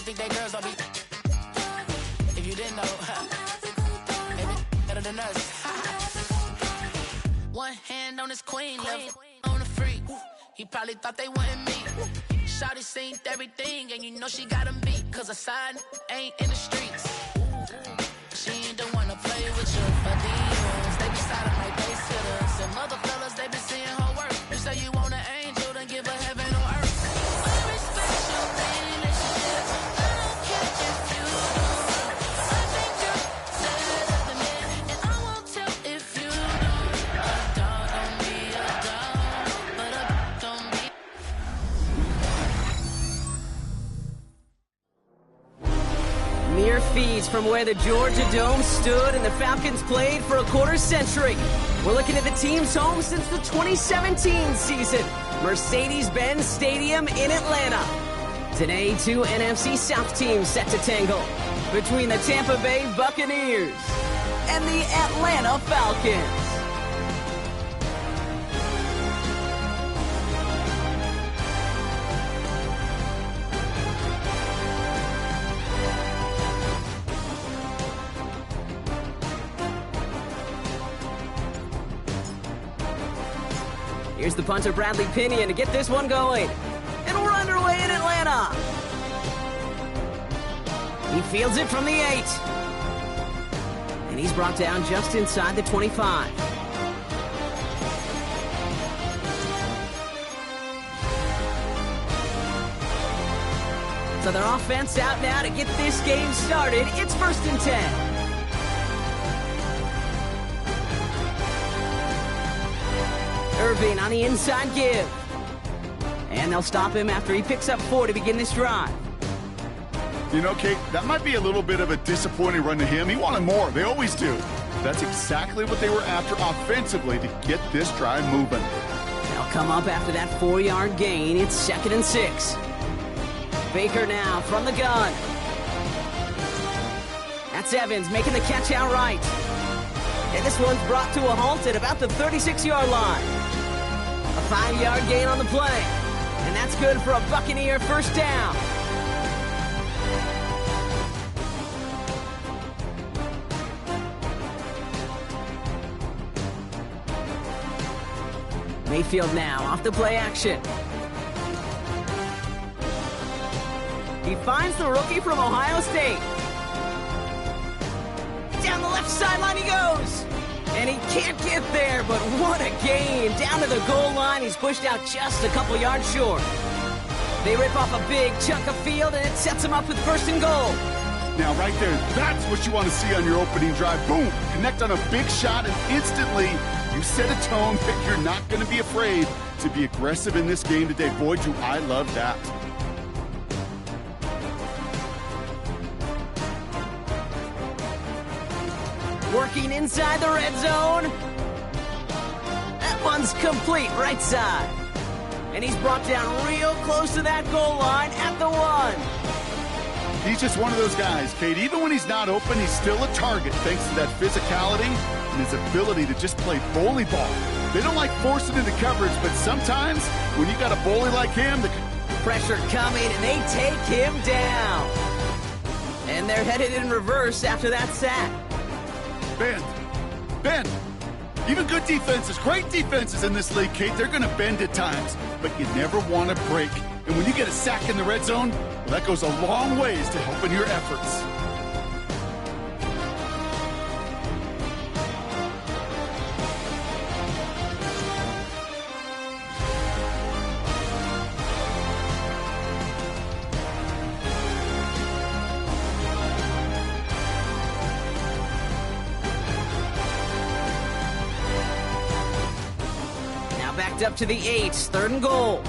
Think they girls don't be. If you didn't know, maybe better than us. One hand on his queen, left on the freak. He probably thought they wanted me. Shawty seen everything, and you know she got him beat. Cause her side ain't in the streets. She ain't the one to play with you. But these they be silent like they sitters. And mother fellas, they be seeing her work. You say you want an angel, then give her heaven or earth. I respect your relationship. I don't care if you do. I think you're better than me, and I won't tell if you don't. A dog don't be a dog, but a don't be. Mere feeds from where the Georgia Dome stood and the Falcons played for a quarter century. We're looking at the team's home since the 2017 season, Mercedes-Benz Stadium in Atlanta. Today, two NFC South teams set to tangle between the Tampa Bay Buccaneers and the Atlanta Falcons. Here's the punter, Bradley Pinion, to get this one going. And we're underway in Atlanta. He fields it from the 8. And he's brought down just inside the 25. So their offense out now to get this game started. It's 1st and 10. Irving on the inside give. And they'll stop him after he picks up 4 to begin this drive. You know, Kate, that might be a little bit of a disappointing run to him. He wanted more. They always do. That's exactly what they were after offensively to get this drive moving. They'll come up after that 4-yard gain. It's 2nd and 6. Baker now from the gun. That's Evans making the catch outright. And this one's brought to a halt at about the 36-yard line. A 5-yard gain on the play. And that's good for a Buccaneer first down. Mayfield now off the play action. He finds the rookie from Ohio State. Down the left sideline he goes. And he can't get there, but what a gain. Down to the goal line, he's pushed out just a couple yards short. They rip off a big chunk of field, and it sets him up with 1st and goal. Now, right there, that's what you want to see on your opening drive. Boom! Connect on a big shot, and instantly you set a tone that you're not going to be afraid to be aggressive in this game today. Boy, do I love that. Working inside the red zone. That one's complete, right side. And he's brought down real close to that goal line at the 1. He's just one of those guys, Kate. Even when he's not open, he's still a target thanks to that physicality and his ability to just play bully ball. They don't like forcing into coverage, but sometimes when you got a bully like him, the pressure coming, and they take him down. And they're headed in reverse after that sack. Bend. Even good defenses, great defenses in this league, Kate, they're going to bend at times, but you never want to break. And when you get a sack in the red zone, well, that goes a long ways to helping your efforts. Backed up to the 8, 3rd and goal.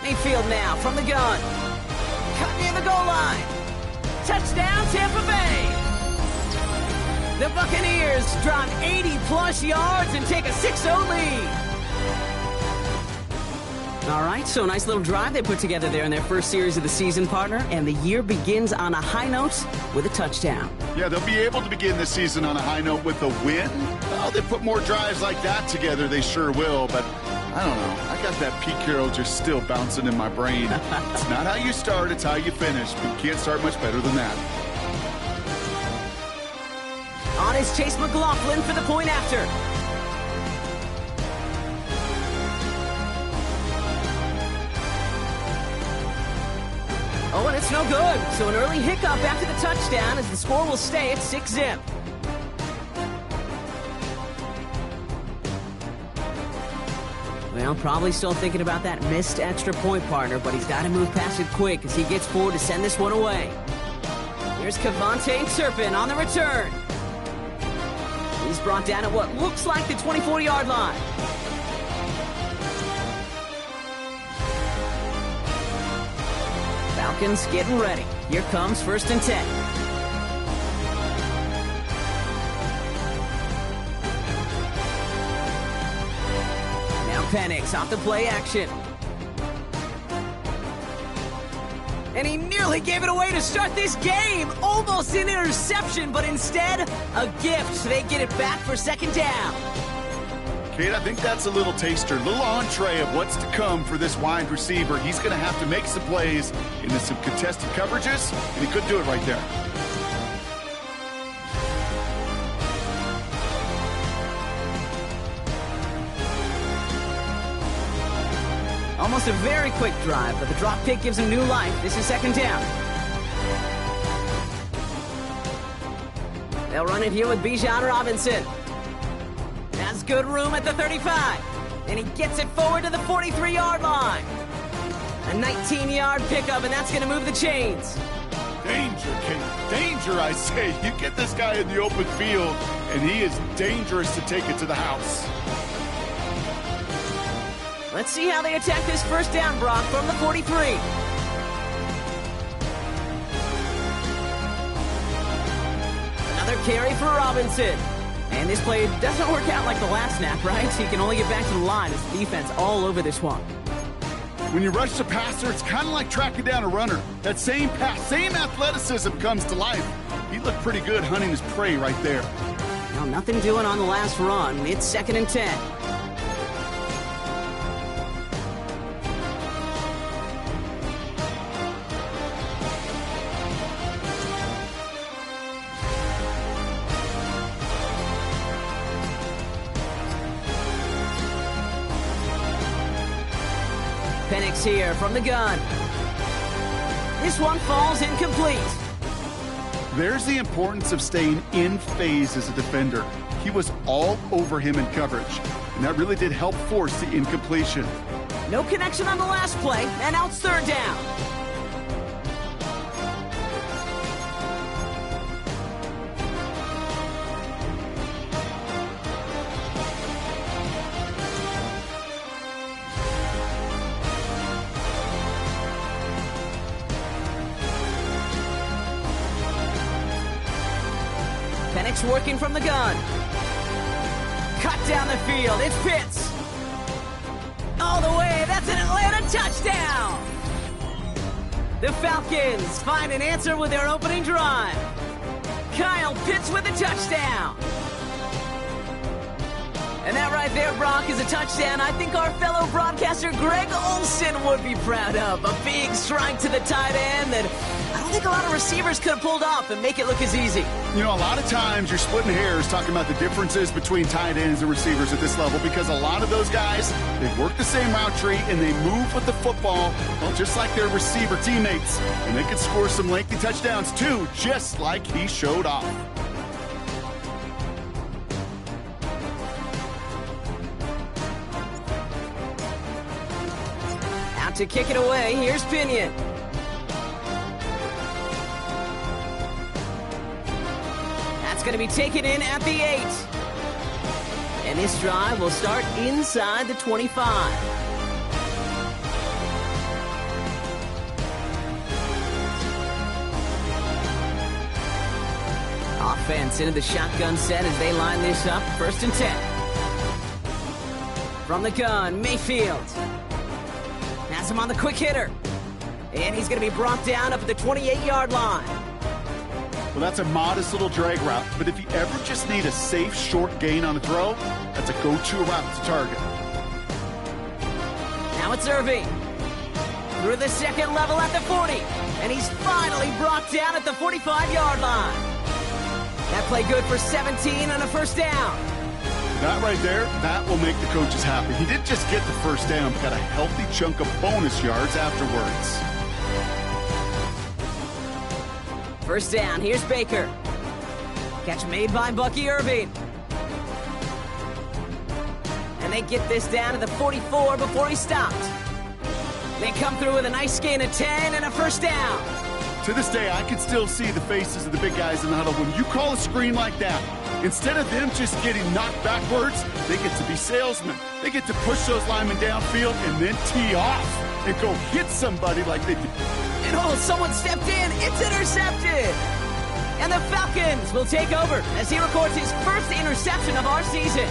Mayfield now from the gun. the goal line. Touchdown, Tampa Bay. The Buccaneers drive 80-plus yards and take a 6-0 lead. All right, so a nice little drive they put together there in their first series of the season, partner, and the year begins on a high note with a touchdown. Yeah, they'll be able to begin the season on a high note with a win. Well, they put more drives like that together, they sure will, but I don't know. I got that Pete Carroll just still bouncing in my brain. It's not how you start, it's how you finish, but you can't start much better than that. On is Chase McLaughlin for the point after. Oh, and it's no good. So an early hiccup after the touchdown as the score will stay at 6-0. Well, probably still thinking about that missed extra point, partner, but he's got to move past it quick as he gets forward to send this one away. Here's Kevontae Turpin on the return. He's brought down at what looks like the 24-yard line. Falcons getting ready. Here comes 1st and 10. Now Penix off the play action. And he nearly gave it away to start this game. Almost an interception, but instead, a gift. They get it back for 2nd down. Kate, I think that's a little taster, a little entree of what's to come for this wide receiver. He's going to have to make some plays into some contested coverages, and he could do it right there. Almost a very quick drive, but the drop kick gives him new life. This is 2nd down. They'll run it here with Bijan Robinson. Has good room at the 35. And he gets it forward to the 43-yard line. A 19-yard pickup, and that's going to move the chains. Danger, Kate. Danger, I say. You get this guy in the open field, and he is dangerous to take it to the house. Let's see how they attack this 1st down, Brock, from the 43. Another carry for Robinson. And this play doesn't work out like the last snap, right? So he can only get back to the line as the defense all over this one. When you rush the passer, it's kind of like tracking down a runner. That same pass, same athleticism comes to life. He looked pretty good hunting his prey right there. Now, nothing doing on the last run. It's 2nd and 10. Penix here from the gun. This one falls incomplete. There's the importance of staying in phase as a defender. He was all over him in coverage, and that really did help force the incompletion. No connection on the last play, and now it's 3rd down. Penix working from the gun. Cut down the field. It's Pitts. All the way. That's an Atlanta touchdown. The Falcons find an answer with their opening drive. Kyle Pitts with a touchdown. And that right there, Brock, is a touchdown I think our fellow broadcaster Greg Olsen would be proud of. A big strike to the tight end that I don't think a lot of receivers could have pulled off and make it look as easy. You know, a lot of times you're splitting hairs talking about the differences between tight ends and receivers at this level because a lot of those guys, they work the same route tree and they move with the football, well, just like their receiver teammates. And they can score some lengthy touchdowns too, just like he showed off. Out to kick it away, here's Pinion. That's going to be taken in at the 8. And this drive will start inside the 25. offense into the shotgun set as they line this up. 1st and 10. From the gun, Mayfield. Has him on the quick hitter. And he's going to be brought down up at the 28-yard line. Well, that's a modest little drag route, but if you ever just need a safe, short gain on a throw, that's a go-to route to target. Now it's Irving. Through the second level at the 40. And he's finally brought down at the 45-yard line. That play good for 17 on a 1st down. That right there, that will make the coaches happy. He didn't just get the 1st down, but got a healthy chunk of bonus yards afterwards. 1st down, here's Baker. Catch made by Bucky Irving. And they get this down to the 44 before he stopped. They come through with a nice gain of 10 and a 1st down. To this day, I can still see the faces of the big guys in the huddle. When you call a screen like that, instead of them just getting knocked backwards, they get to be salesmen. They get to push those linemen downfield and then tee off and go hit somebody like they did. And oh, someone stepped in. It's intercepted. And the Falcons will take over as he records his 1st interception of our season.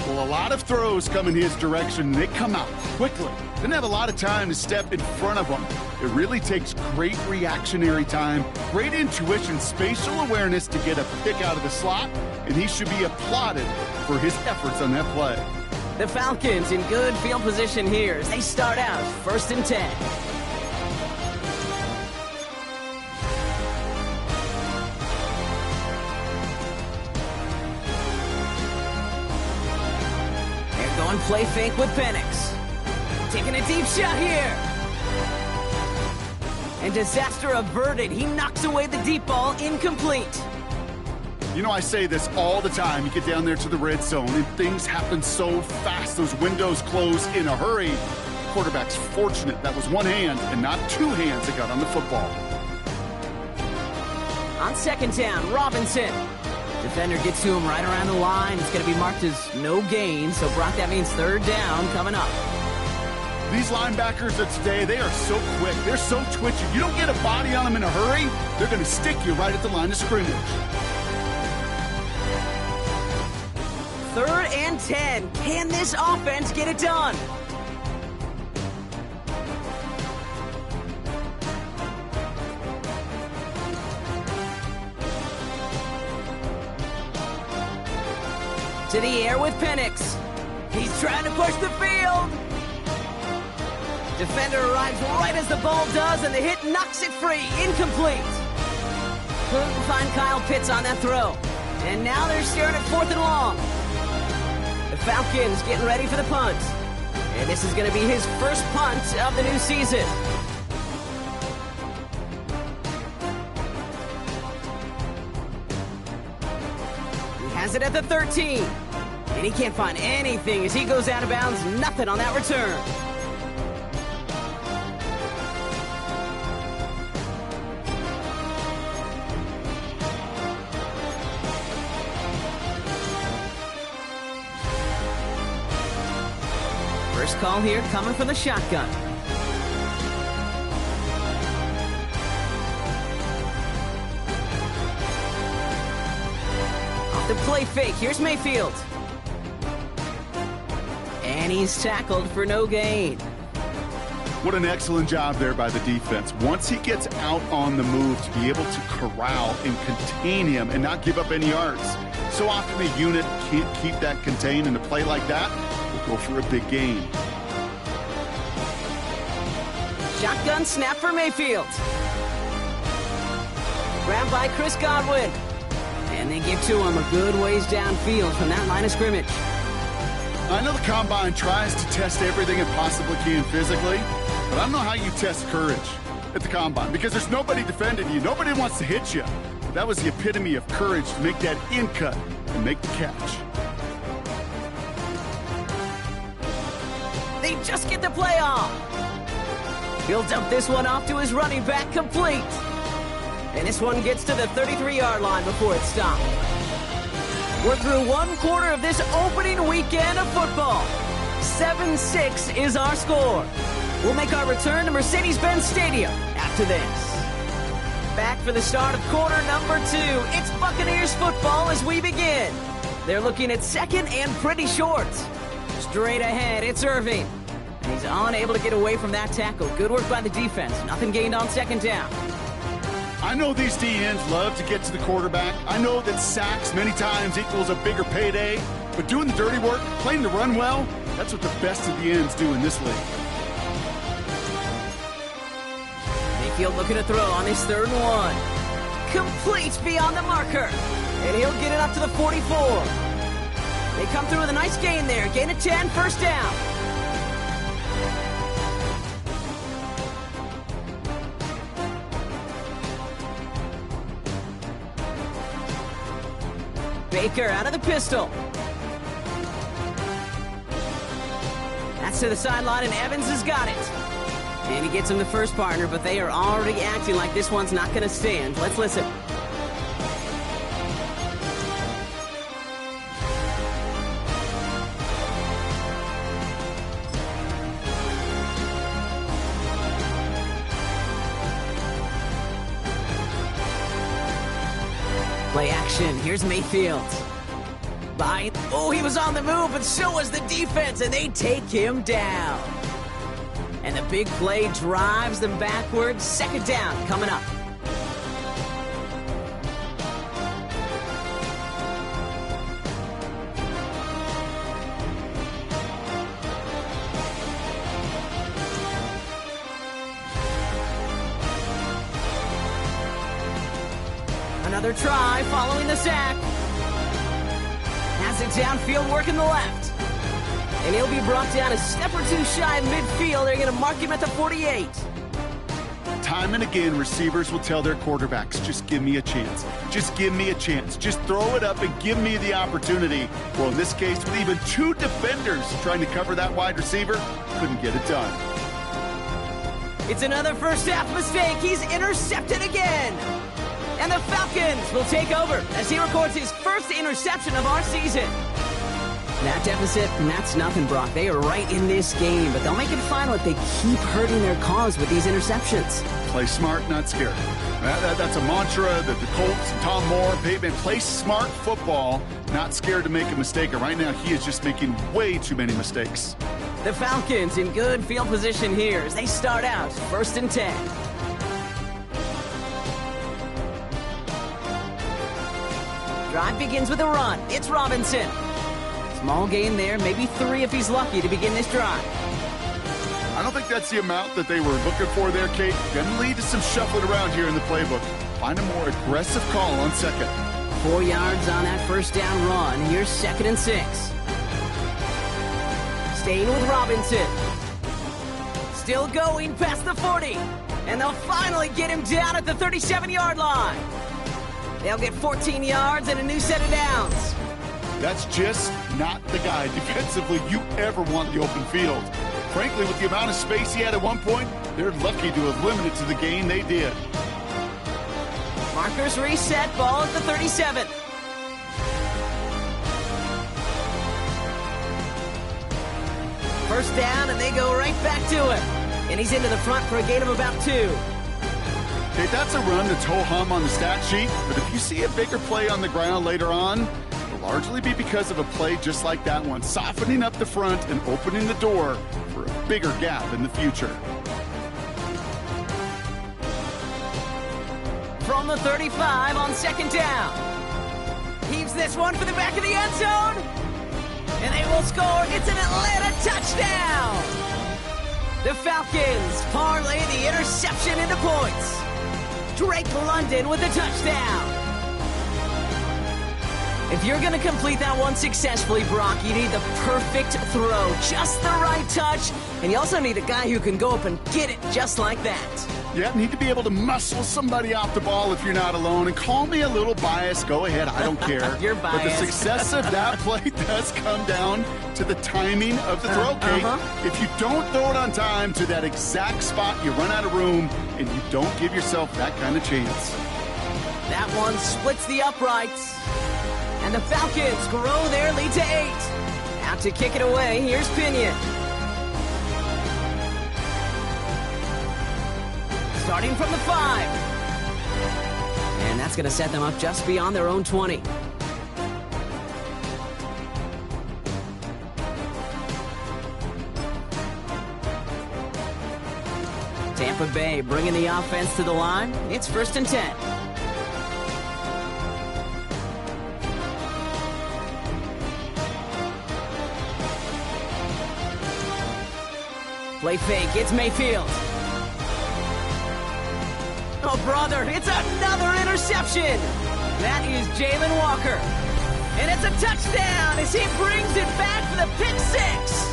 Well, a lot of throws come in his direction, and they come out quickly. Didn't have a lot of time to step in front of them. It really takes great reactionary time, great intuition, spatial awareness to get a pick out of the slot, and he should be applauded for his efforts on that play. The Falcons in good field position here as they start out 1st and 10. Going play fake with Penix. Taking a deep shot here. And disaster averted. He knocks away the deep ball, incomplete. You know, I say this all the time. You get down there to the red zone, and things happen so fast. Those windows close in a hurry. The quarterback's fortunate that was one hand and not 2 hands that got on the football. On 2nd down, Robinson. Defender gets to him right around the line. It's going to be marked as no gain, so Brock, that means 3rd down coming up. These linebackers of today, they are so quick. They're so twitchy. You don't get a body on them in a hurry, they're going to stick you right at the line of scrimmage. 3rd and 10. Can this offense get it done? To the air with Penix. He's trying to push the field. Defender arrives right as the ball does, and the hit knocks it free. Incomplete. Couldn't find Kyle Pitts on that throw. And now they're staring at 4th and long. The Falcons getting ready for the punt. And this is going to be his 1st punt of the new season. He has it at the 13. And he can't find anything as he goes out of bounds. Nothing on that return. First call here coming from the shotgun. Off the play fake, here's Mayfield. And he's tackled for no gain. What an excellent job there by the defense. Once he gets out on the move, to be able to corral and contain him and not give up any yards. So often the unit can't keep that contained, and a play like that will go for a big gain. Shotgun snap for Mayfield. Grabbed by Chris Godwin. And they get to him a good ways downfield from that line of scrimmage. I know the Combine tries to test everything it possibly can physically, but I don't know how you test courage at the Combine, because there's nobody defending you. Nobody wants to hit you. But that was the epitome of courage, to make that in cut and make the catch. They just get the play off. He'll dump this one off to his running back, complete. And this one gets to the 33-yard line before it's stopped. We're through 1/4 of this opening weekend of football. 7-6 is our score. We'll make our return to Mercedes-Benz Stadium after this. Back for the start of quarter number 2. It's Buccaneers football as we begin. They're looking at second and pretty short. Straight ahead, it's Irving. And he's unable to get away from that tackle. Good work by the defense. Nothing gained on second down. I know these DNs love to get to the quarterback. I know that sacks many times equals a bigger payday. But doing the dirty work, playing the run well, that's what the best of the ends do in this league. Mayfield looking to throw on his 3rd and 1. Complete beyond the marker. And he'll get it up to the 44. They come through with a nice gain there. Gain of 10, first down. Baker out of the pistol. That's to the sideline, and Evans has got it. And he gets him the first partner, but they are already acting like this one's not going to stand. Let's listen. Play action. Here's Mayfield. Oh, he was on the move, but so was the defense, and they take him down. And the big play drives them backwards. Second down coming up. Another try following the sack. Has it downfield, working the left. And he'll be brought down a step or two shy of midfield. They're going to mark him at the 48. Time and again, receivers will tell their quarterbacks, just give me a chance. Just give me a chance. Just throw it up and give me the opportunity. Well, in this case, with even 2 defenders trying to cover that wide receiver, couldn't get it done. It's another first half mistake. He's intercepted again. And the Falcons will take over as he records his first interception of our season. That deficit, and that's nothing, Brock. They are right in this game, but they'll make it final if they keep hurting their cause with these interceptions. Play smart, not scared. That's a mantra that the Colts and Tom Moore, Bateman, play smart football, not scared to make a mistake. And right now, he is just making way too many mistakes. The Falcons in good field position here as they start out 1st and 10. Drive begins with a run. It's Robinson. Small gain there, maybe 3 if he's lucky to begin this drive. I don't think that's the amount that they were looking for there, Kate. Gonna lead to some shuffling around here in the playbook. Find a more aggressive call on second. 4 yards on that first down run. Here's 2nd and 6. Staying with Robinson. Still going past the 40. And they'll finally get him down at the 37-yard line. They'll get 14 yards and a new set of downs. That's just not the guy defensively you ever want in the open field. Frankly, with the amount of space he had at one point, they're lucky to have limited to the gain they did. Markers reset, ball at the 37. First down, and they go right back to him. And he's into the front for a gain of about 2. Okay, that's a run that's ho-hum on the stat sheet, but if you see a bigger play on the ground later on, it'll largely be because of a play just like that one, softening up the front and opening the door for a bigger gap in the future. From the 35 on 2nd down. Heaves this one for the back of the end zone. And they will score. It's an Atlanta touchdown. The Falcons parlay the interception into points. Drake London with a touchdown. If you're going to complete that one successfully, Brock, you need the perfect throw, just the right touch, and you also need a guy who can go up and get it just like that. Yeah, need to be able to muscle somebody off the ball if you're not alone. And call me a little biased. Go ahead. I don't care. You're biased. But the success of that play does come down to the timing of the throw, Kate. If you don't throw it on time to that exact spot, you run out of room, and you don't give yourself that kind of chance. That one splits the uprights. And the Falcons grow their lead to 8. Out to kick it away, here's Pinion. Starting from the 5. And that's going to set them up just beyond their own 20. Tampa Bay bringing the offense to the line. It's 1st and 10. Play fake, it's Mayfield. Oh, brother, it's another interception. That is Jalen Walker. And it's a touchdown as he brings it back for the pick six.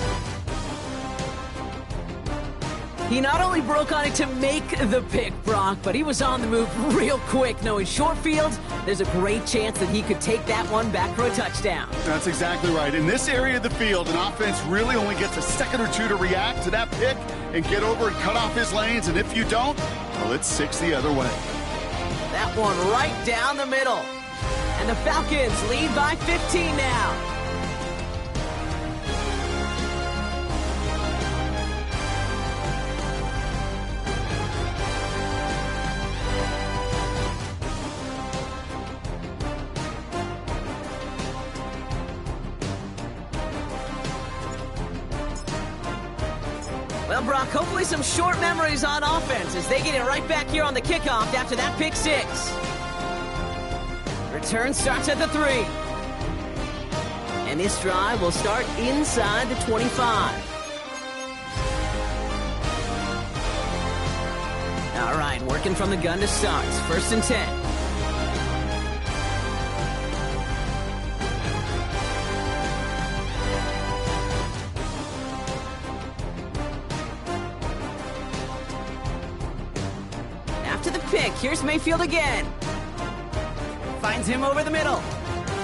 He not only broke on it to make the pick, Brock, but he was on the move real quick. Knowing short field, there's a great chance that he could take that one back for a touchdown. That's exactly right. In this area of the field, an offense really only gets a second or two to react to that pick and get over and cut off his lanes. And if you don't, well, it's 6 the other way. That one right down the middle. And the Falcons lead by 15 now. Well, Brock, hopefully some short memories on offense as they get it right back here on the kickoff after that pick six. Return starts at the 3. And this drive will start inside the 25. All right, working from the gun to start. 1st and 10. After the pick, here's Mayfield again. Finds him over the middle.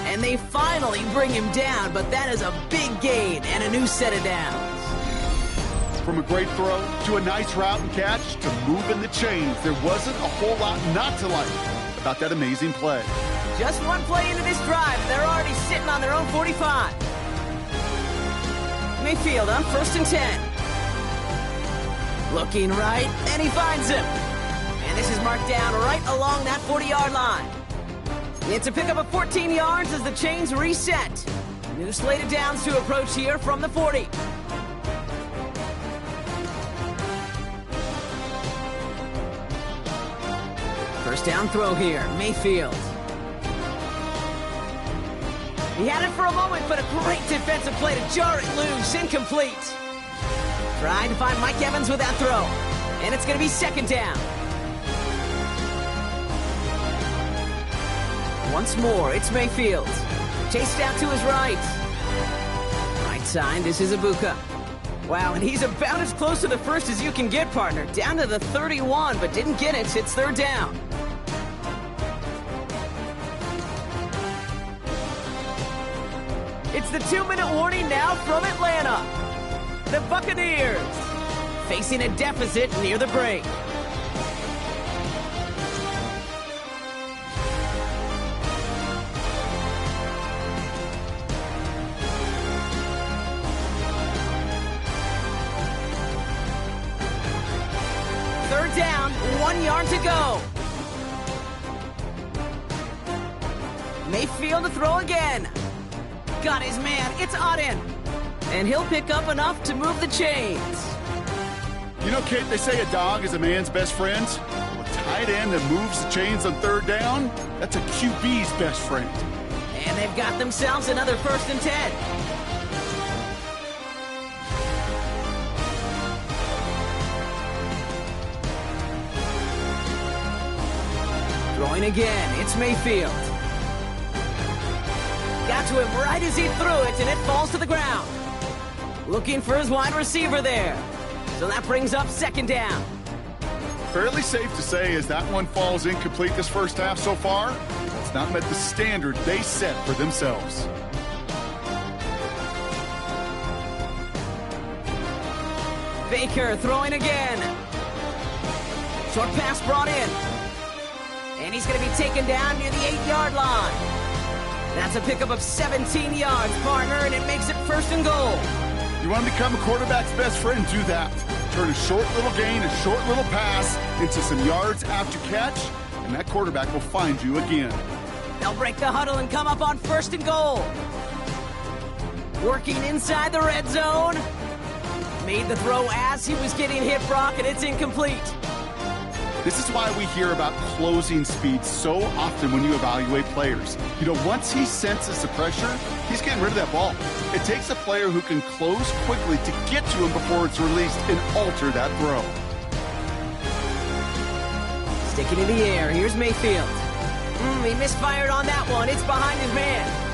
And they finally bring him down, but that is a big gain and a new set of downs. From a great throw to a nice route and catch to moving the chains, there wasn't a whole lot not to like about that amazing play. Just one play into this drive, they're already sitting on their own 45. Mayfield on 1st and 10. Looking right, and he finds him. And this is marked down right along that 40-yard line. It's a pickup of 14 yards as the chains reset. New slate of downs to approach here from the 40. First down throw here, Mayfield. He had it for a moment, but a great defensive play to jar it loose, incomplete. Trying to find Mike Evans with that throw. And it's going to be 2nd down. Once more, it's Mayfield. Chased out to his right. Right side, this is Ibuka. Wow, and he's about as close to the first as you can get, partner. Down to the 31, but didn't get it. It's 3rd down. It's the 2-minute warning now from Atlanta. The Buccaneers facing a deficit near the break. Third down, 1 yard to go. Mayfield to throw again. Got his man, it's Auden. And he'll pick up enough to move the chains. You know, Kate, they say a dog is a man's best friend. Well, a tight end that moves the chains on 3rd down, that's a QB's best friend. And they've got themselves another 1st and 10. Throwing again, it's Mayfield. Got to him right as he threw it, and it falls to the ground. Looking for his wide receiver there. So that brings up 2nd down. Fairly safe to say as that one falls incomplete this first half so far, it's not met the standard they set for themselves. Baker throwing again. Short pass brought in. And he's going to be taken down near the 8-yard line. That's a pickup of 17 yards, partner, and it makes it 1st and goal. You want to become a quarterback's best friend? Do that. Turn a short little gain, a short little pass into some yards after catch, and that quarterback will find you again. They'll break the huddle and come up on 1st and goal. Working inside the red zone. Made the throw as he was getting hit, Brock, and it's incomplete. This is why we hear about closing speed so often when you evaluate players. You know, once he senses the pressure, he's getting rid of that ball. It takes a player who can close quickly to get to him before it's released and alter that throw. Sticking in the air, here's Mayfield. He misfired on that one. It's behind his man.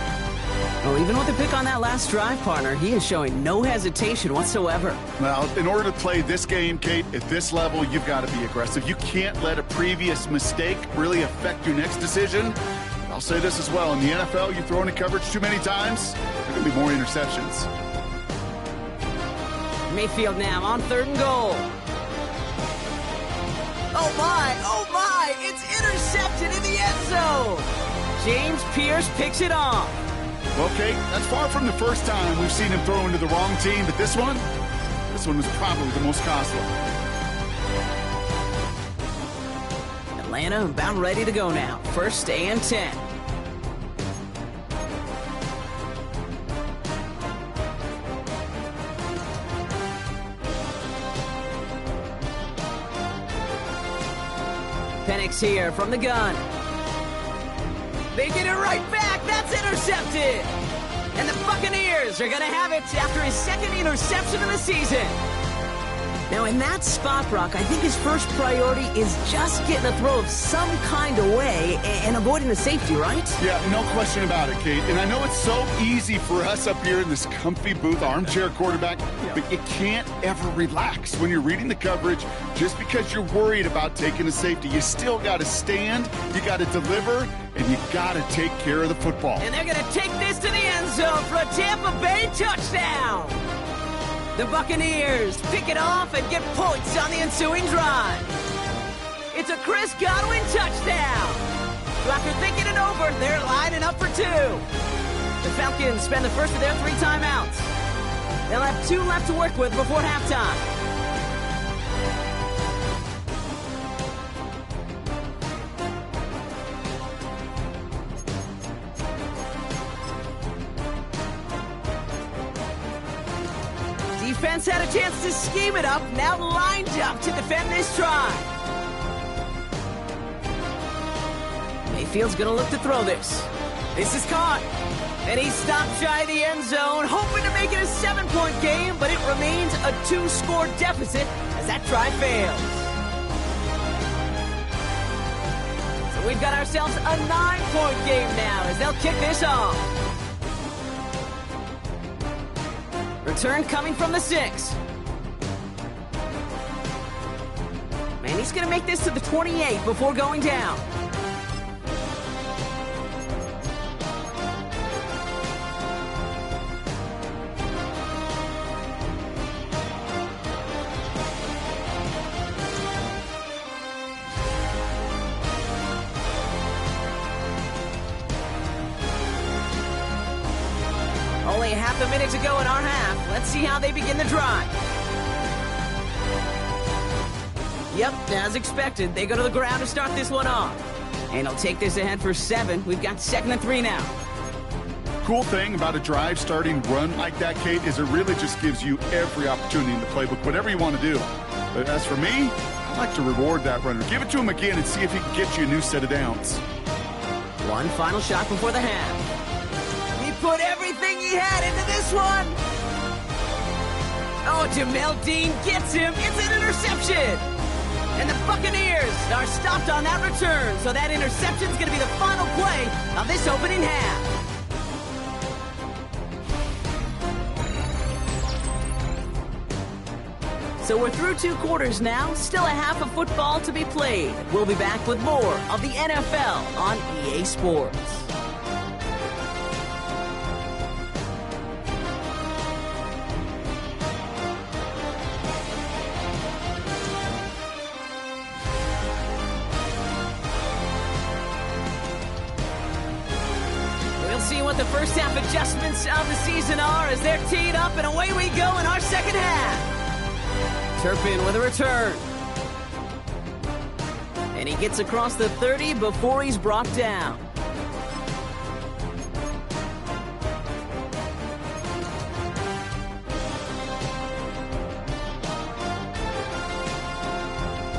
Well, even with the pick on that last drive, partner, he is showing no hesitation whatsoever. Well, in order to play this game, Kate, at this level, you've got to be aggressive. You can't let a previous mistake really affect your next decision. I'll say this as well. In the NFL, you throw into coverage too many times, there are going to be more interceptions. Mayfield now on 3rd and goal. Oh my, it's intercepted in the end zone. James Pierce picks it off. Well, Kate, that's far from the first time we've seen him throw into the wrong team, but this one was probably the most costly. Atlanta about ready to go now. 1st and 10. Penix here from the gun. They get it right back. That's intercepted. And the Buccaneers are going to have it after his 2nd interception of the season. Now, in that spot, Brock, I think his first priority is just getting a throw of some kind of way and avoiding the safety, right? Yeah, no question about it, Kate. And I know it's so easy for us up here in this comfy booth, armchair quarterback, but you can't ever relax when you're reading the coverage just because you're worried about taking a safety. You still got to stand, you got to deliver, and you got to take care of the football. And they're going to take this to the end zone for a Tampa Bay touchdown. The Buccaneers pick it off and get points on the ensuing drive. It's a Chris Godwin touchdown. After thinking it over, they're lining up for 2. The Falcons spend the first of their 3 timeouts. They'll have 2 left to work with before halftime. Defense had a chance to scheme it up, now lined up to defend this try. Mayfield's gonna look to throw this. This is caught. And he stopped shy of the end zone, hoping to make it a 7-point game, but it remains a 2-score deficit as that try fails. So we've got ourselves a 9-point game now as they'll kick this off. Return coming from the 6. Man, he's going to make this to the 28 before going down. Only half a minute to go in our half. Let's see how they begin the drive. Yep, as expected, they go to the ground to start this one off. And he'll take this ahead for 7. We've got 2nd and 3 now. Cool thing about a drive starting run like that, Kate, is it really just gives you every opportunity in the playbook, whatever you want to do. But as for me, I like to reward that runner. Give it to him again and see if he can get you a new set of downs. One final shot before the half. He put everything he had into this one. Oh, Jamel Dean gets him. It's an interception. And the Buccaneers are stopped on that return. So that interception is going to be the final play of this opening half. So we're through 2 quarters now. Still a half of football to be played. We'll be back with more of the NFL on EA Sports. See what the first half adjustments of the season are as they're teed up, and away we go in our second half. Turpin with a return. And he gets across the 30 before he's brought down.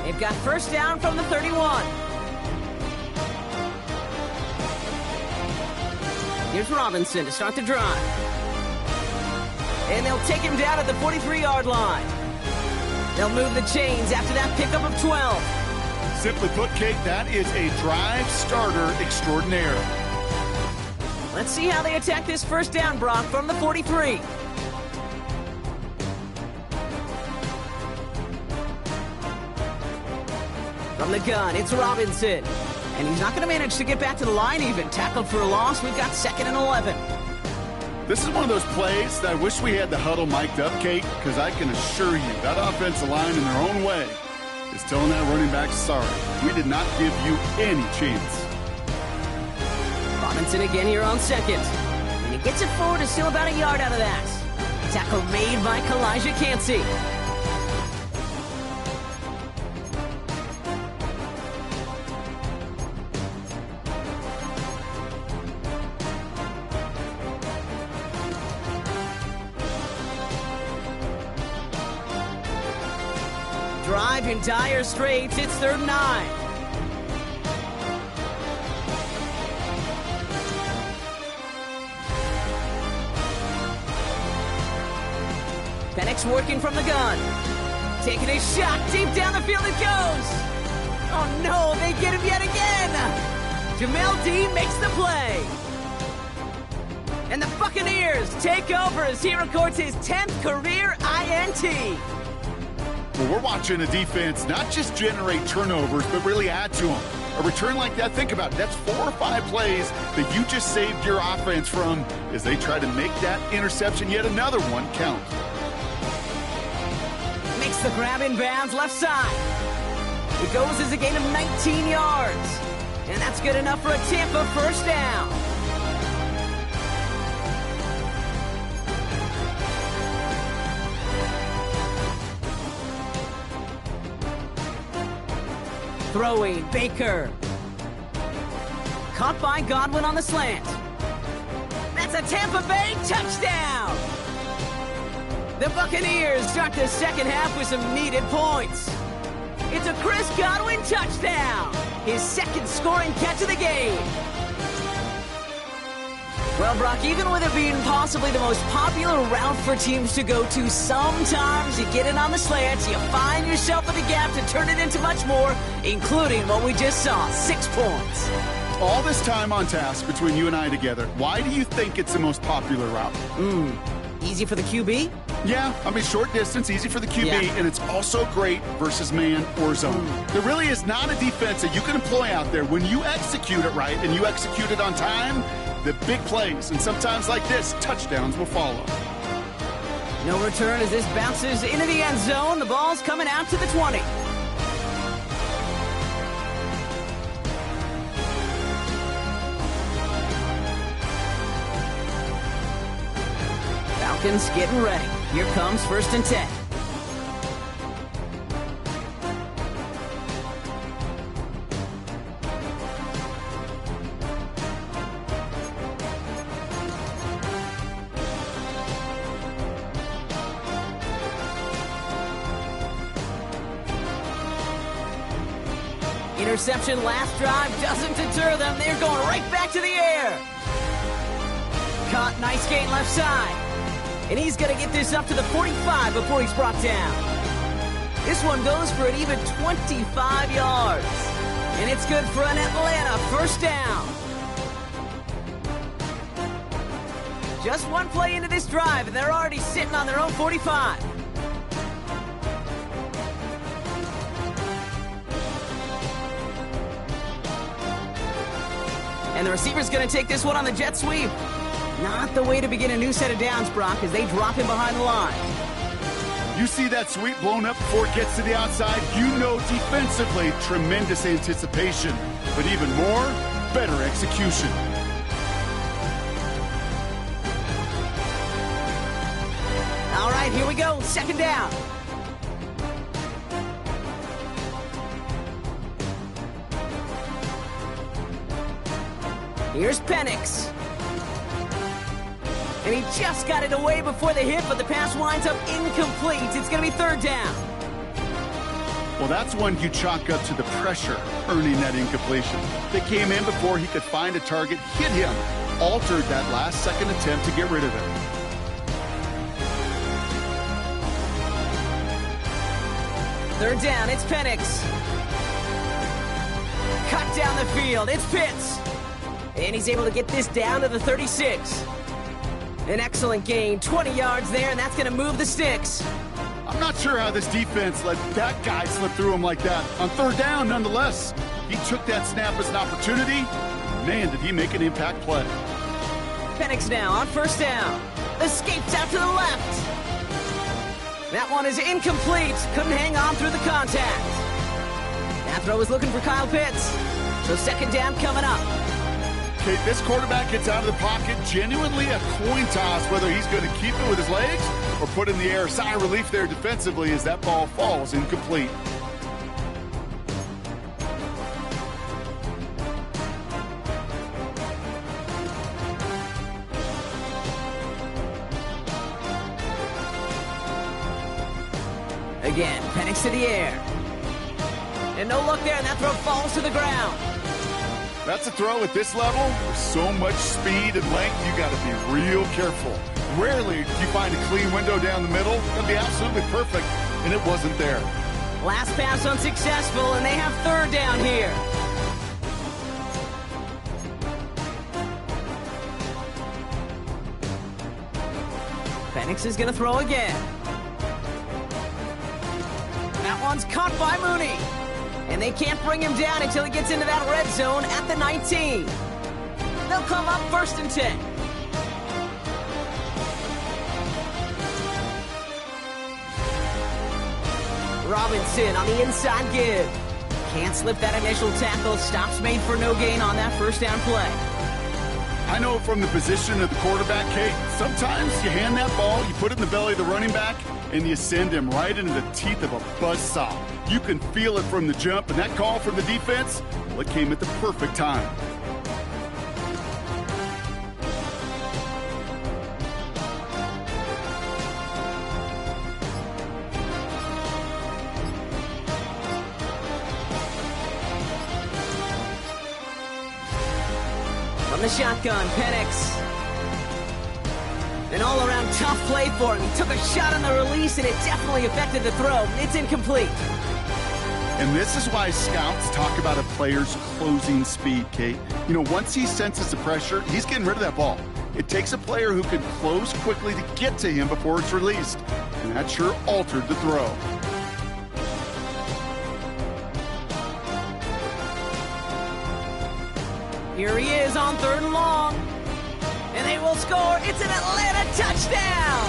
They've got first down from the 31. Here's Robinson to start the drive. And they'll take him down at the 43-yard line. They'll move the chains after that pickup of 12. Simply put, Kate, that is a drive starter extraordinaire. Let's see how they attack this first down, Brock, from the 43. From the gun, it's Robinson. And he's not going to manage to get back to the line even. Tackled for a loss. We've got 2nd and 11. This is one of those plays that I wish we had the huddle mic'd up, Kate, because I can assure you that offensive line in their own way is telling that running back, sorry, we did not give you any chance. Robinson again here on 2nd. And he gets it forward to still about a yard out of that. Tackle made by Kalijah Cansey. Drive in dire straits. It's 3rd and 9. Penix working from the gun. Taking a shot deep down the field it goes. Oh no, they get him yet again. Jamel Dean makes the play. And the Buccaneers take over as he records his 10th career INT. Well, we're watching a defense not just generate turnovers, but really add to them. A return like that, think about it, that's 4 or 5 plays that you just saved your offense from as they try to make that interception, yet another one, count. Makes the grab in bounds left side. It goes as a gain of 19 yards. And that's good enough for a Tampa first down. Throwing, Baker. Caught by Godwin on the slant. That's a Tampa Bay touchdown! The Buccaneers start the second half with some needed points. It's a Chris Godwin touchdown! His 2nd scoring catch of the game. Well, Brock, even with it being possibly the most popular route for teams to go to, sometimes you get in on the slants, you find yourself in the gap to turn it into much more, including what we just saw, 6 points. All this time on task between you and I together, why do you think it's the most popular route? Easy for the QB? Yeah, I mean, short distance, easy for the QB, and it's also great versus man or zone. There really is not a defense that you can employ out there. When you execute it right and you execute it on time, the big plays, and sometimes like this, touchdowns will follow. No return as this bounces into the end zone. The ball's coming out to the 20. Falcons getting ready. Here comes 1st and 10. Interception last drive doesn't deter them. They're going right back to the air. Caught, nice gain left side. And he's going to get this up to the 45 before he's brought down. This one goes for an even 25 yards. And it's good for an Atlanta first down. Just one play into this drive, and they're already sitting on their own 45. And the receiver's going to take this one on the jet sweep. Not the way to begin a new set of downs, Brock, as they drop him behind the line. You see that sweep blown up before it gets to the outside, you know defensively, tremendous anticipation. But even more, better execution. All right, here we go. 2nd down. Here's Penix. And he just got it away before the hit, but the pass winds up incomplete. It's going to be third down. Well, that's one you chalk up to the pressure earning that incompletion. They came in before he could find a target, hit him, altered that last-second attempt to get rid of it. Third down, it's Penix. Cut down the field, it's Pitts. And he's able to get this down to the 36. An excellent gain, 20 yards there, and that's going to move the sticks. I'm not sure how this defense let that guy slip through him like that. On third down, nonetheless, he took that snap as an opportunity. Man, did he make an impact play. Penix now on first down. Escapes out to the left. That one is incomplete. Couldn't hang on through the contact. That throw is looking for Kyle Pitts. So second down coming up. Okay, this quarterback gets out of the pocket. Genuinely a coin toss whether he's going to keep it with his legs or put it in the air. Sigh of relief there defensively as that ball falls incomplete. Again, Penix to the air. And no look there, and that throw falls to the ground. That's a throw at this level. With so much speed and length, you got to be real careful. Rarely do you find a clean window down the middle. That'd be absolutely perfect, and it wasn't there. Last pass unsuccessful, and they have third down here. Penix is going to throw again. That one's caught by Mooney. And they can't bring him down until he gets into that red zone at the 19. They'll come up first and 10. Robinson on the inside give. Can't slip that initial tackle. Stops made for no gain on that first down play. I know from the position of the quarterback, Kate, sometimes you hand that ball, you put it in the belly of the running back, and you send him right into the teeth of a buzzsaw. You can feel it from the jump, and that call from the defense, well, it came at the perfect time. From the shotgun, Penix. An all-around tough play for him. He took a shot on the release, and it definitely affected the throw. It's incomplete. And this is why scouts talk about a player's closing speed, Kate. You know, once he senses the pressure, he's getting rid of that ball. It takes a player who can close quickly to get to him before it's released. And that sure altered the throw. Here he is on third and long. And they will score. It's an Atlanta touchdown.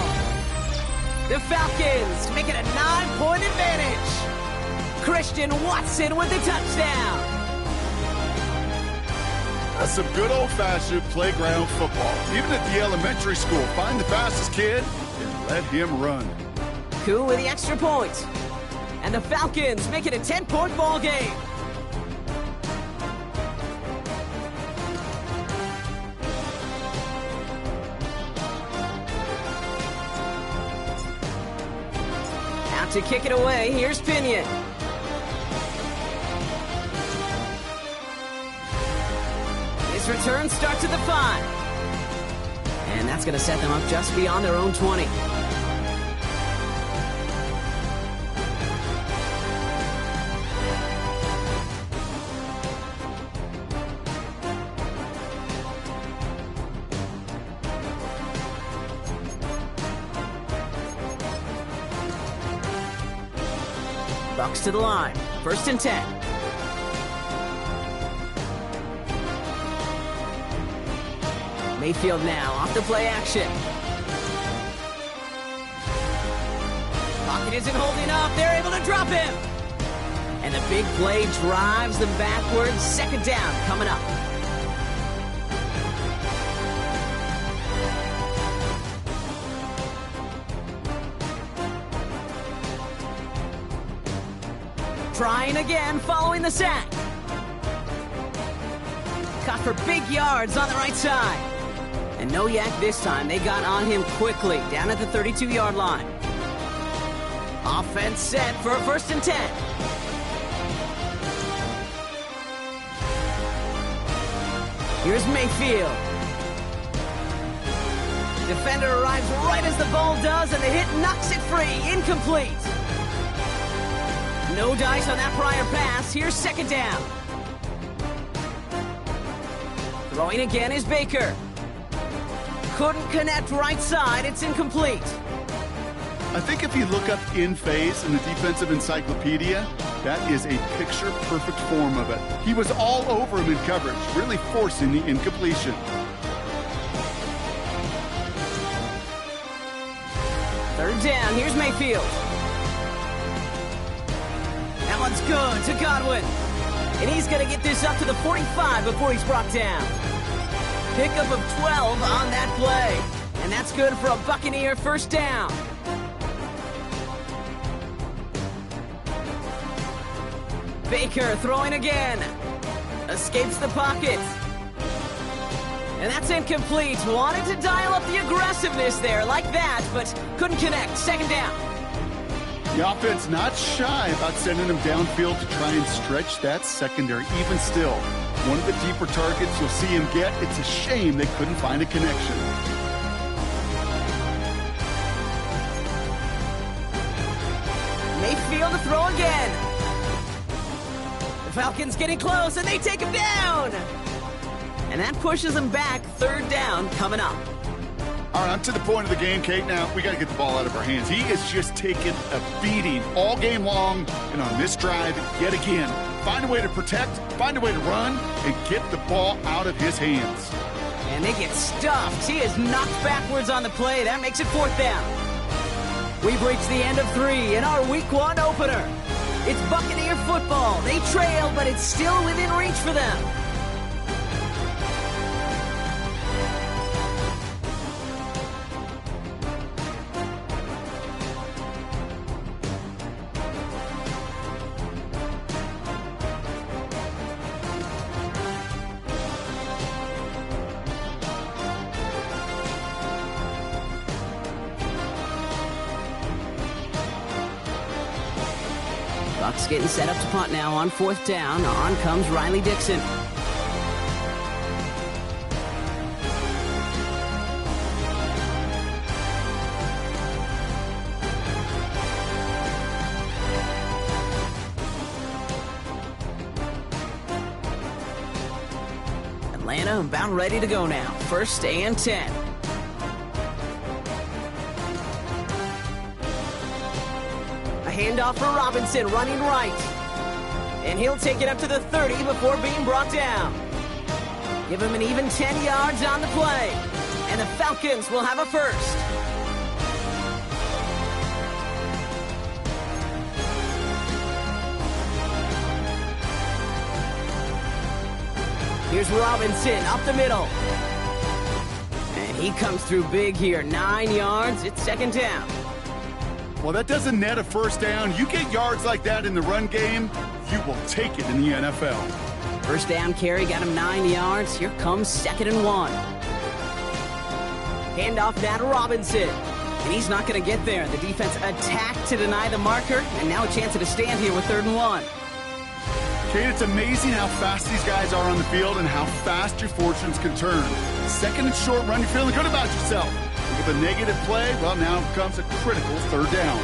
The Falcons make it a 9-point advantage. Christian Watson with the touchdown. That's some good old-fashioned playground football. Even at the elementary school, find the fastest kid and let him run. Koo with the extra point. And the Falcons make it a 10-point ball game. Out to kick it away, here's Pinion. His return starts at the 5. And that's going to set them up just beyond their own 20. Bucks to the line. First and 10. Mayfield now off the play action. Pocket isn't holding up. They're able to drop him. And the big play drives them backwards. Second down coming up. Trying again following the sack. caught for big yards on the right side. And no yak this time. They got on him quickly, down at the 32-yard line. Offense set for a 1st and 10. Here's Mayfield. Defender arrives right as the ball does, and the hit knocks it free. Incomplete. No dice on that prior pass. Here's 2nd down. Throwing again is Baker. Couldn't connect right side. It's incomplete. I think if you look up in phase in the defensive encyclopedia, that is a picture-perfect form of it. He was all over him in coverage, really forcing the incompletion. Third down, here's Mayfield. That one's good to Godwin. And he's going to get this up to the 45 before he's brought down. Pickup of 12 on that play. And that's good for a Buccaneer 1st down. Baker throwing again. Escapes the pocket. And that's incomplete. Wanted to dial up the aggressiveness there like that, but couldn't connect. 2nd down. The offense not shy about sending him downfield to try and stretch that secondary. Even still, one of the deeper targets you'll see him get. It's a shame they couldn't find a connection. Mayfield to throw again. The Falcons getting close, and they take him down. And that pushes him back. 3rd down coming up. All right, I'm to the point of the game, Kate. Now, we got to get the ball out of our hands. He is just taking a beating all game long, and on this drive, yet again. Find a way to protect, find a way to run, and get the ball out of his hands. And they get stuffed. He is knocked backwards on the play. That makes it 4th down. We've reached the end of 3 in our Week 1 opener. It's Buccaneer football. They trail, but it's still within reach for them. Bucks getting set up to punt now on 4th down. On comes Riley Dixon. Atlanta about ready to go now. 1st and 10. Handoff for Robinson, running right. And he'll take it up to the 30 before being brought down. Give him an even 10 yards on the play. And the Falcons will have a 1st. Here's Robinson up the middle. And he comes through big here. 9 yards. It's 2nd down. Well, that doesn't net a 1st down. You get yards like that in the run game, you will take it in the NFL. 1st down carry got him 9 yards. Here comes 2nd and 1. Handoff now to Robinson. And he's not going to get there. The defense attacked to deny the marker. And now a chance to stand here with 3rd and 1. Kate, it's amazing how fast these guys are on the field and how fast your fortunes can turn. 2nd and short run, you're feeling good about yourself. With a negative play, well, now comes a critical 3rd down.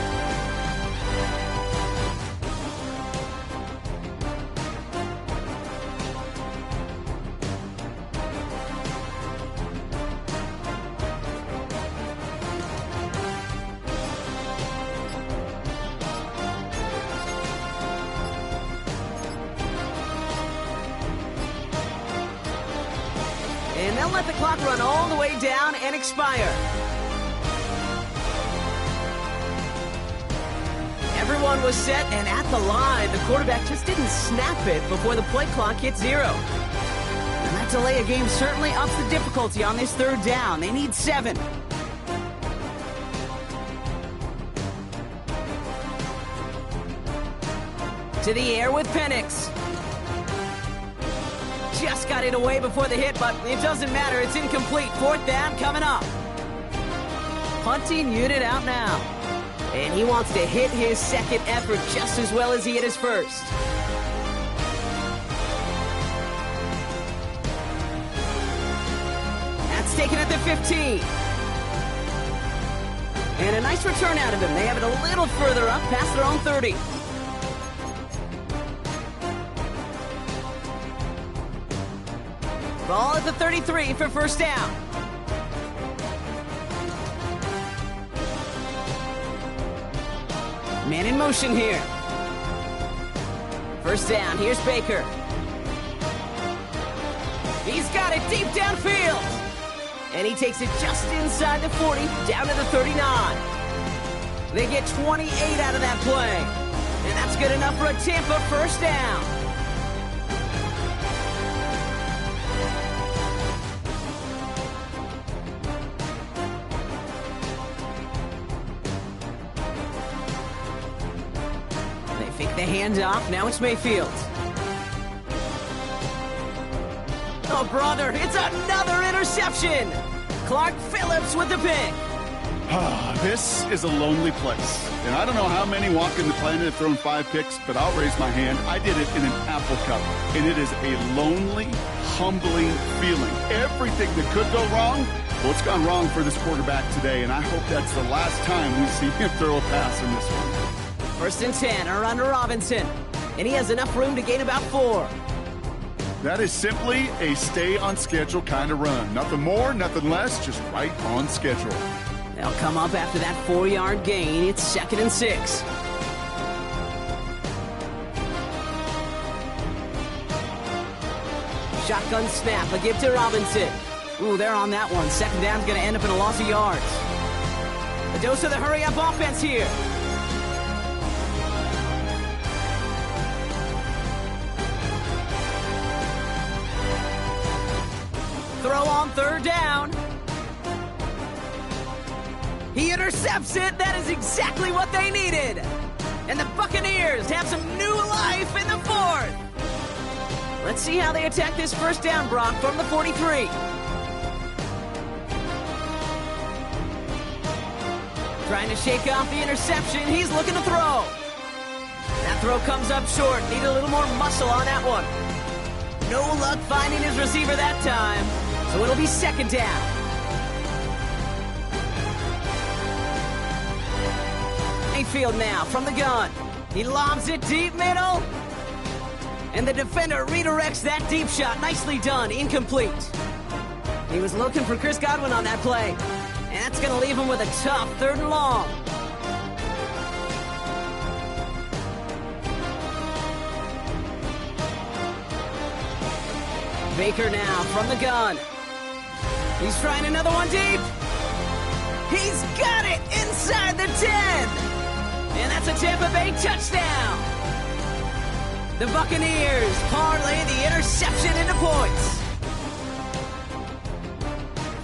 And they'll let the clock run all the way down and expire. Everyone was set and at the line. The quarterback just didn't snap it before the play clock hit 0. And that delay of game certainly ups the difficulty on this 3rd down. They need 7. To the air with Penix. just got it away before the hit, but it doesn't matter. It's incomplete. Fourth down coming up. Punting unit out now. And he wants to hit his second effort just as well as he hit his first. That's taken at the 15. And a nice return out of him. They have it a little further up past their own 30. Ball at the 33 for first down. Man in motion here. First down, here's Baker. He's got it deep downfield. And he takes it just inside the 40, down to the 39. They get 28 out of that play. And that's good enough for a Tampa first down. They fake the handoff, now it's Mayfield. Oh, brother, it's another interception! Clark Phillips with the pick. This is a lonely place. And I don't know how many walking the planet have thrown 5 picks, but I'll raise my hand. I did it in an Apple Cup. And it is a lonely, humbling feeling. Everything that could go wrong, well, it's gone wrong for this quarterback today. And I hope that's the last time we see him throw a pass in this one. First and 10 are under Robinson. And he has enough room to gain about 4. That is simply a stay on schedule kind of run. Nothing more, nothing less, just right on schedule. They'll come up after that 4-yard gain. It's second and 6. Shotgun snap, a give to Robinson. Ooh, they're on that one. Second down's going to end up in a loss of yards. A dose of the hurry-up offense here. Throw on third down. He intercepts it. That is exactly what they needed. And the Buccaneers have some new life in the fourth. Let's see how they attack this first down, Brock, from the 43. Trying to shake off the interception. He's looking to throw. That throw comes up short. Need a little more muscle on that one. No luck finding his receiver that time. So it'll be second down. Mayfield now from the gun. He lobs it deep middle. And the defender redirects that deep shot. Nicely done. Incomplete. He was looking for Chris Godwin on that play. And that's going to leave him with a tough third and long. Baker now from the gun. He's trying another one deep. He's got it inside the 10. And that's a Tampa Bay touchdown. The Buccaneers parlay the interception into points.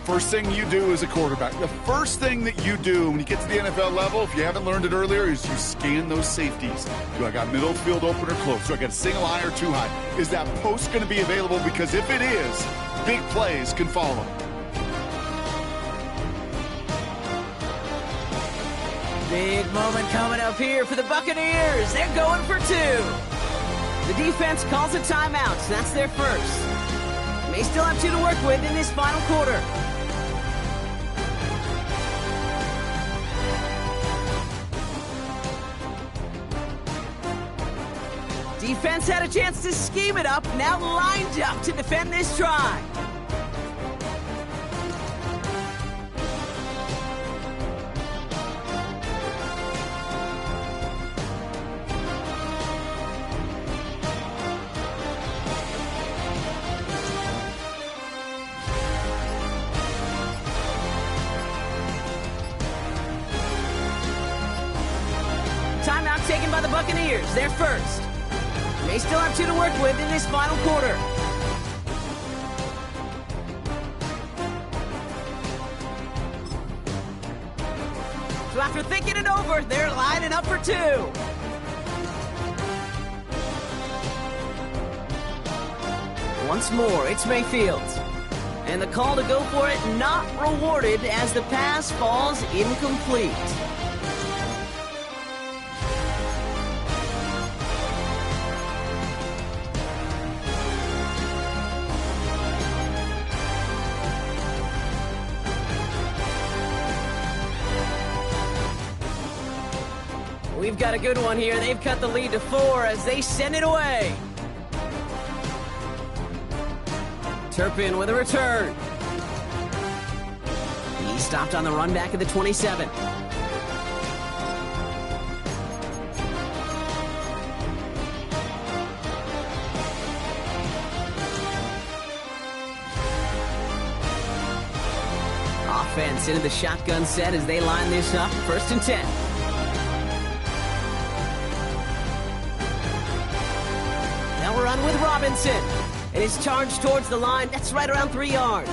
First thing you do as a quarterback, the first thing that you do when you get to the NFL level, if you haven't learned it earlier, is you scan those safeties. Do I got middle field open or close? Do I got a single high or two high? Is that post going to be available? Because if it is, big plays can follow. Big moment coming up here for the Buccaneers. They're going for 2. The defense calls a timeout, so that's their first. They still have 2 to work with in this final quarter. Defense had a chance to scheme it up, now lined up to defend this try. Timeout taken by the Buccaneers. They're first. They still have 2 to work with in this final quarter. So after thinking it over, they're lining up for 2. Once more, it's Mayfield. And the call to go for it not rewarded as the pass falls incomplete. We've got a good one here. They've cut the lead to 4 as they send it away. Turpin with a return. He stopped on the run back at the 27. Offense into the shotgun set as they line this up. 1st and 10. They'll run with Robinson. And his charge towards the line, that's right around 3 yards.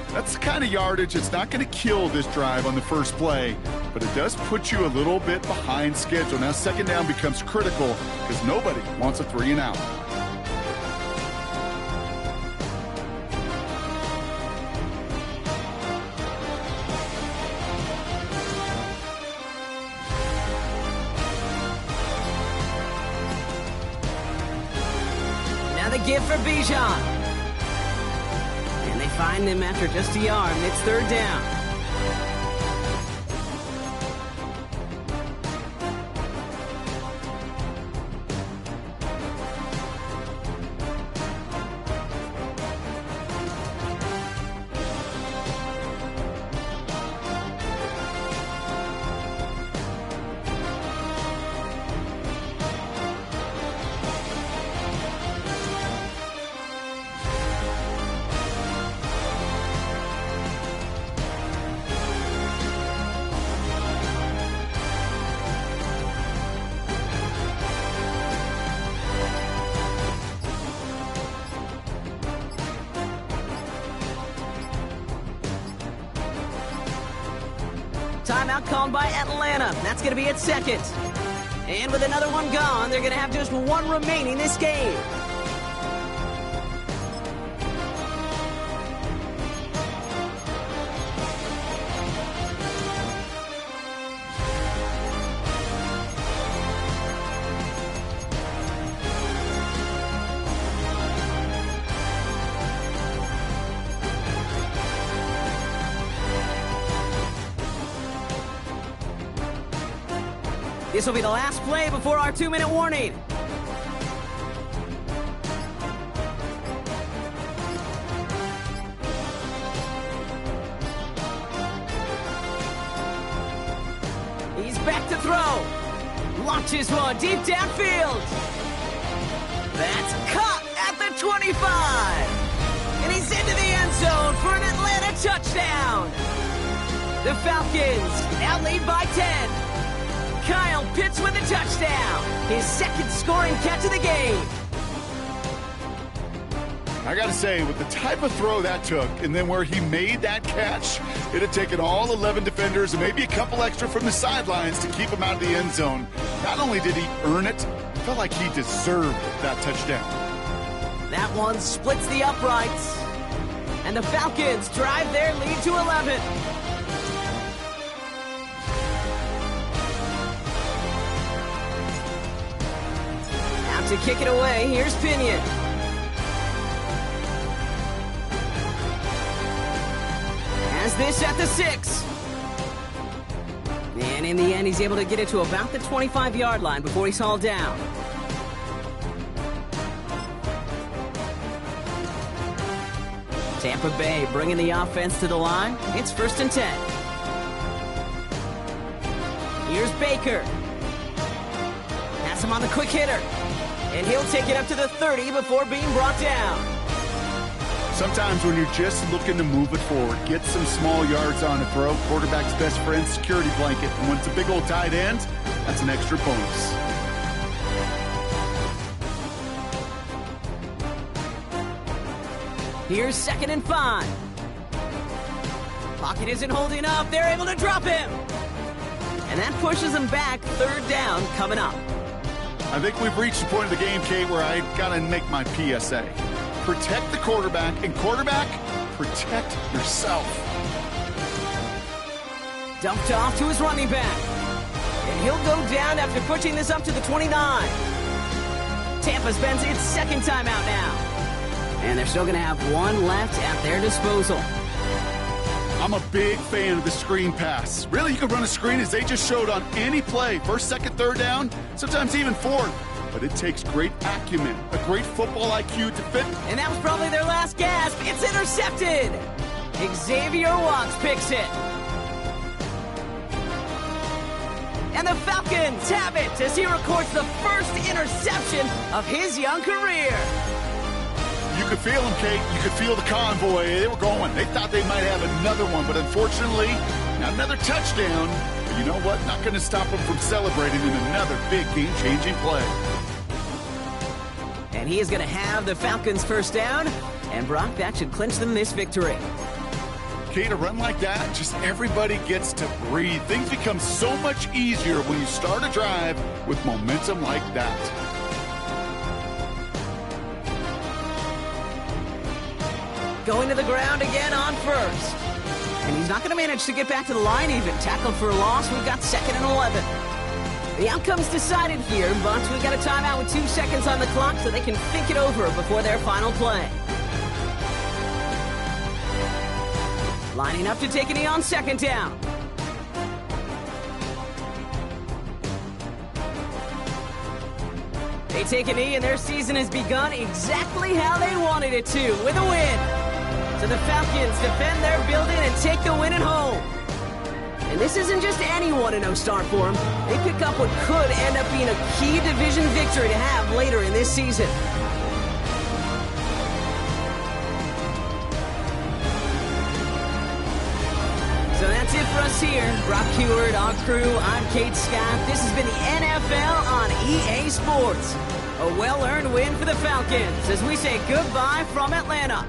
That's the kind of yardage that's not going to kill this drive on the first play, but it does put you a little bit behind schedule. Now 2nd down becomes critical because nobody wants a 3 and out. The give for Bijan. And they find him after just a yard, and it's 3rd down. Timeout called by Atlanta. That's going to be at 2nd. And with another one gone, they're going to have just 1 remaining this game. This will be the last play before our 2-minute warning. He's back to throw. Launches one deep downfield. That's caught at the 25. And he's into the end zone for an Atlanta touchdown. The Falcons now lead by 10. Kyle Pitts with a touchdown. His 2nd scoring catch of the game. I got to say, with the type of throw that took and then where he made that catch, it had taken all 11 defenders and maybe a couple extra from the sidelines to keep him out of the end zone. Not only did he earn it, it felt like he deserved that touchdown. That one splits the uprights. And the Falcons drive their lead to 11. To kick it away, here's Pinion. Has this at the 6. And in the end, he's able to get it to about the 25-yard line before he's hauled down. Tampa Bay bringing the offense to the line. It's 1st and 10. Here's Baker. Has him on the quick hitter. And he'll take it up to the 30 before being brought down. Sometimes when you're just looking to move it forward, get some small yards on a throw, quarterback's best friend, security blanket. And when it's a big old tight end, that's an extra bonus. Here's 2nd and 5. Pocket isn't holding up. They're able to drop him. And that pushes them back. 3rd down coming up. I think we've reached the point of the game, Kate, where I got to make my PSA. protect the quarterback, and quarterback, protect yourself. Dumped off to his running back. And he'll go down after pushing this up to the 29. Tampa spends its second timeout now. And they're still going to have one left at their disposal. I'm a big fan of the screen pass. Really, you can run a screen as they just showed on any play. First, second, third down, sometimes even fourth. But it takes great acumen, a great football IQ to fit. And that was probably their last gasp. It's intercepted. Xavier Watts picks it. And the Falcons have it as he records the first interception of his young career. You could feel them, Kate. You could feel the convoy. They were going. They thought they might have another one, but unfortunately, not another touchdown. But you know what? Not going to stop them from celebrating in another big game-changing play. And he is going to have the Falcons first down. And Brock, that should clinch them this victory. Kate, a run like that, just everybody gets to breathe. Things become so much easier when you start a drive with momentum like that. Going to the ground again on first. And he's not going to manage to get back to the line even. Tackled for a loss. We've got 2nd and 11. The outcome's decided here, but we've got a timeout with 2 seconds on the clock so they can think it over before their final play. Lining up to take a knee on 2nd down. They take a knee and their season has begun exactly how they wanted it to, with a win. So the Falcons defend their building and take the win at home. And this isn't just any 1-0 start for them. They pick up what could end up being a key division victory to have later in this season. So that's it for us here. Brock Huard, our crew, I'm Kate Scott. This has been the NFL on EA Sports. A well-earned win for the Falcons as we say goodbye from Atlanta.